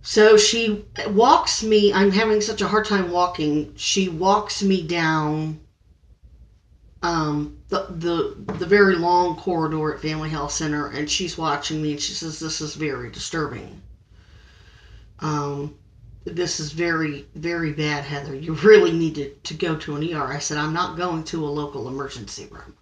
So she walks me, I'm having such a hard time walking, she walks me down the very long corridor at Family Health Center, and she's watching me, and she says, "This is very disturbing. This is very, very bad, Heather. You really need to go to an ER." I said, "I'm not going to a local emergency room."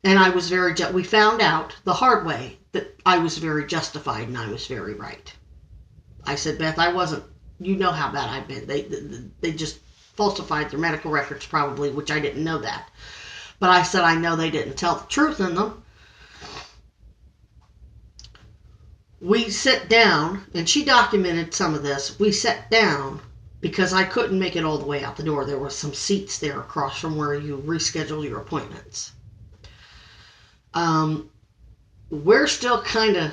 And I was we found out the hard way that I was very justified and I was very right. I said, "Beth, I wasn't, you know how bad I've been. They just falsified their medical records probably," which I didn't know that. But I said, "I know they didn't tell the truth in them." We sit down, and she documented some of this. We sat down because I couldn't make it all the way out the door. There were some seats there across from where you reschedule your appointments. We're still kind of,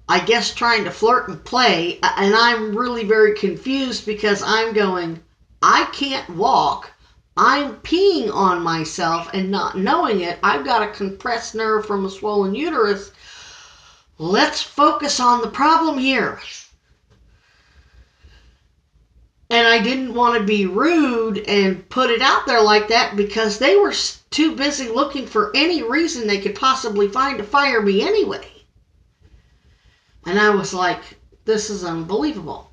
I guess, trying to flirt and play, and I'm really very confused because I'm going, I can't walk. I'm peeing on myself and not knowing it. I've got a compressed nerve from a swollen uterus. Let's focus on the problem here. And I didn't want to be rude and put it out there like that because they were too busy looking for any reason they could possibly find to fire me anyway. And I was like, this is unbelievable.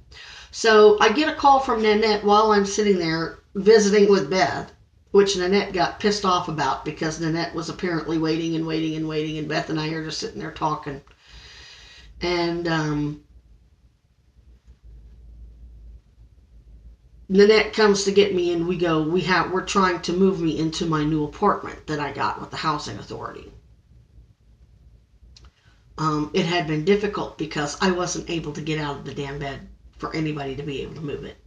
So I get a call from Nanette while I'm sitting there visiting with Beth, which Nanette got pissed off about because Nanette was apparently waiting, and Beth and I are just sitting there talking. And Nanette comes to get me, and we're trying to move me into my new apartment that I got with the housing authority. It had been difficult because I wasn't able to get out of the damn bed for anybody to be able to move it.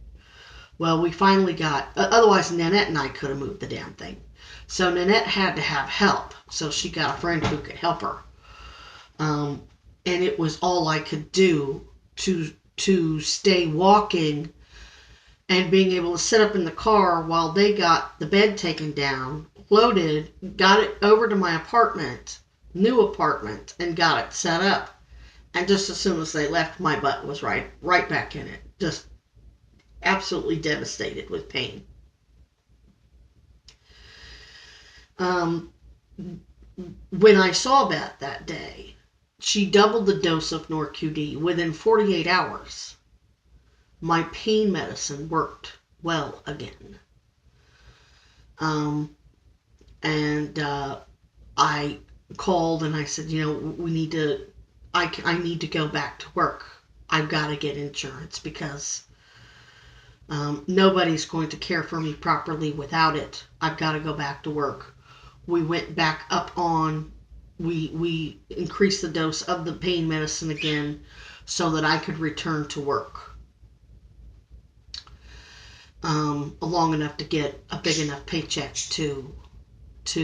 Well, we finally got, otherwise Nanette and I could have moved the damn thing. So Nanette had to have help, so she got a friend who could help her. And it was all I could do to stay walking and being able to sit up in the car while they got the bed taken down, loaded, got it over to my apartment, new apartment, and got it set up. And just as soon as they left, my butt was right back in it. Just absolutely devastated with pain. When I saw Beth that day, she doubled the dose of Norqd within 48 hours. My pain medicine worked well again. I called and I said, I need to go back to work. I've got to get insurance because nobody's going to care for me properly without it. I've got to go back to work. We went back up on, we increased the dose of the pain medicine again so that I could return to work. Long enough to get a big enough paycheck to get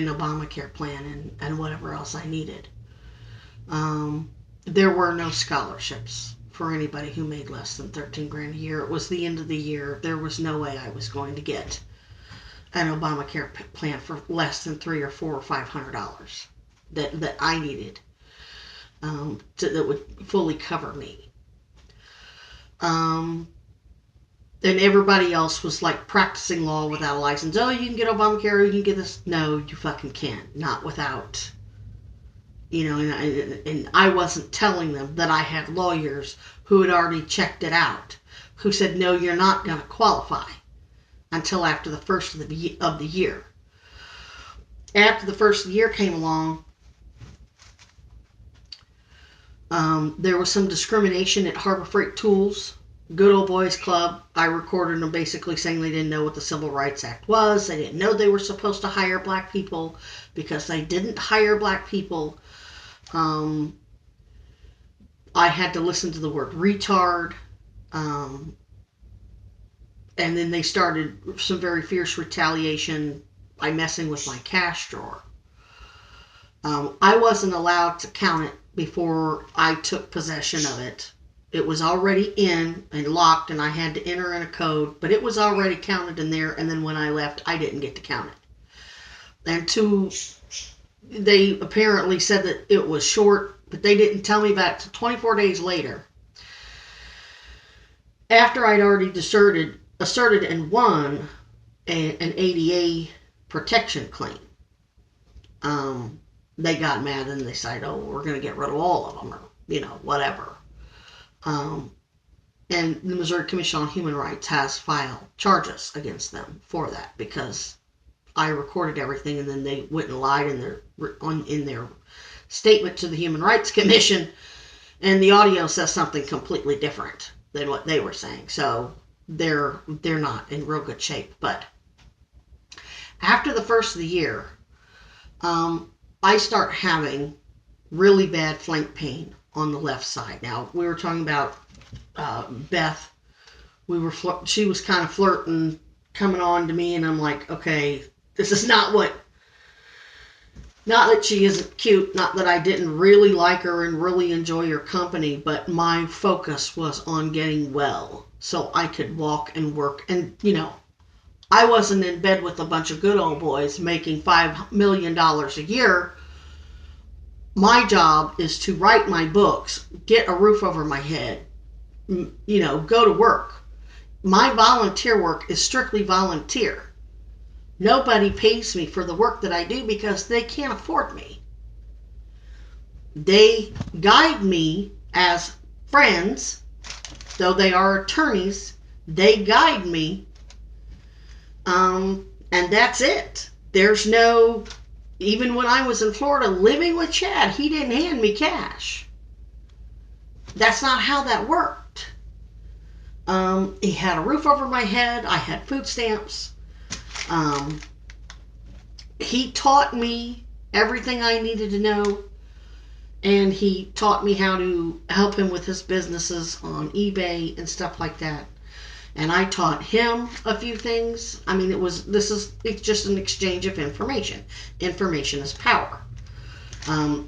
an Obamacare plan and whatever else I needed. There were no scholarships for anybody who made less than $13,000 a year. It was the end of the year. There was no way I was going to get an Obamacare plan for less than $300 or $400 or $500 that I needed that would fully cover me. And everybody else was like practicing law without a license. Oh, you can get Obamacare, you can get this. No, you fucking can't. Not without, and I wasn't telling them that I had lawyers who had already checked it out, who said, no, you're not going to qualify until after the first of the year. After the first of the year came along, there was some discrimination at Harbor Freight Tools. Good Old Boys Club. I recorded them basically saying they didn't know what the Civil Rights Act was. They didn't know they were supposed to hire black people because they didn't hire black people. I had to listen to the word retard. And then they started some very fierce retaliation by messing with my cash drawer. I wasn't allowed to count it before I took possession of it. It was already in and locked, and I had to enter in a code, but it was already counted in there, and then when I left, I didn't get to count it. And they apparently said that it was short, But they didn't tell me about it until 24 days later, after I'd already asserted and won an ADA protection claim. They got mad and they said, oh, we're going to get rid of all of them, or, whatever. And the Missouri Commission on Human Rights has filed charges against them for that, because I recorded everything and then they went and lied in their statement to the Human Rights Commission, and the audio says something completely different than what they were saying. So they're not in real good shape. But after the first of the year, I start having really bad flank pain on the left side. Now, we were talking about Beth. She was kind of flirting, coming on to me, and I'm like, okay, this is not that she isn't cute, not that I didn't really like her and really enjoy her company, but my focus was on getting well so I could walk and work. And, I wasn't in bed with a bunch of good old boys making $5 million a year. My job is to write my books, get a roof over my head, go to work. My volunteer work is strictly volunteer. Nobody pays me for the work that I do because they can't afford me. They guide me as friends, though they are attorneys. They guide me, and that's it. There's no, even when I was in Florida living with Chad, he didn't hand me cash. That's not how that worked. He had a roof over my head. I had food stamps. He taught me everything I needed to know, and he taught me how to help him with his businesses on eBay and stuff like that. And I taught him a few things. I mean, it's just an exchange of information. Information is power.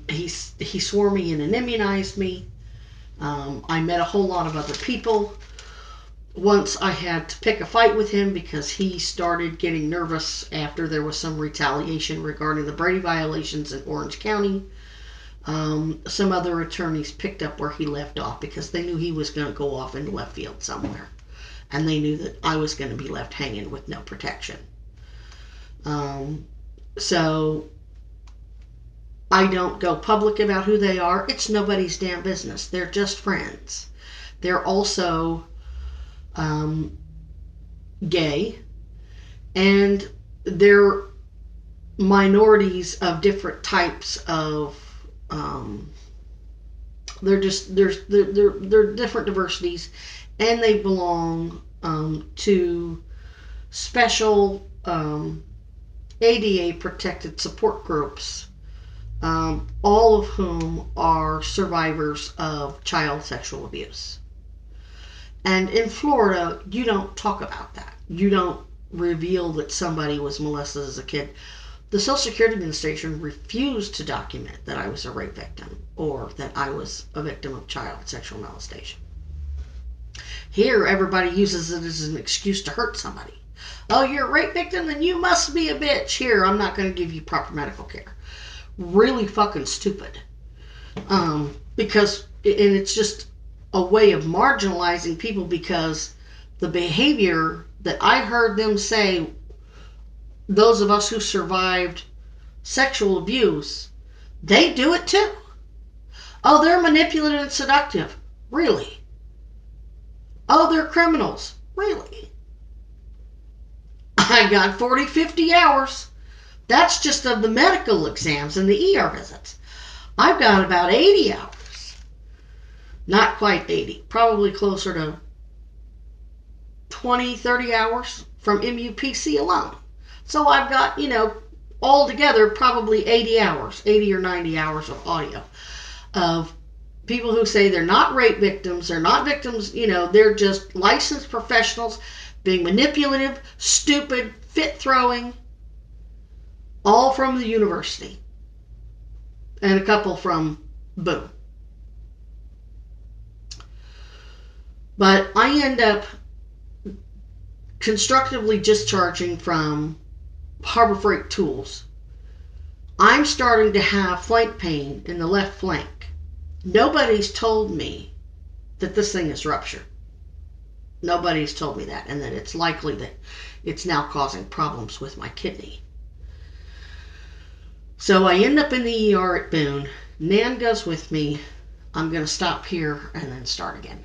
He swore me in and immunized me. I met a whole lot of other people. Once I had to pick a fight with him because he started getting nervous after there was some retaliation regarding the Brady violations in Orange County. Some other attorneys picked up where he left off because they knew he was going to go off into left field somewhere. And they knew that I was going to be left hanging with no protection. So I don't go public about who they are. It's nobody's damn business. They're just friends. They're also gay, and they're minorities of different types of they're different diversities, and they belong to special ADA protected support groups, all of whom are survivors of child sexual abuse. And in Florida, you don't talk about that. You don't reveal that somebody was molested as a kid. The Social Security Administration refused to document that I was a rape victim or that I was a victim of child sexual molestation. Here, everybody uses it as an excuse to hurt somebody. Oh, you're a rape victim? Then you must be a bitch. Here, I'm not going to give you proper medical care. Really fucking stupid. Because it's just a way of marginalizing people, because the behavior that I heard them say, those of us who survived sexual abuse, they do it too. Oh, they're manipulative and seductive. Really? Oh, they're criminals. Really? I got 40, 50 hours. That's just of the medical exams and the ER visits. I've got about 80 hours. Not quite 80. Probably closer to 20, 30 hours from MUPC alone. So I've got, altogether probably 80 hours, 80 or 90 hours of audio of people who say they're not rape victims, they're not victims, they're just licensed professionals being manipulative, stupid, fit-throwing, all from the university. And a couple from Boo. But I end up constructively discharging from Harbor Freight Tools. I'm starting to have flank pain in the left flank. Nobody's told me that this thing is ruptured. Nobody's told me that, and that it's likely that it's now causing problems with my kidney. So I end up in the ER at Boone. Nan goes with me. I'm going to stop here and then start again.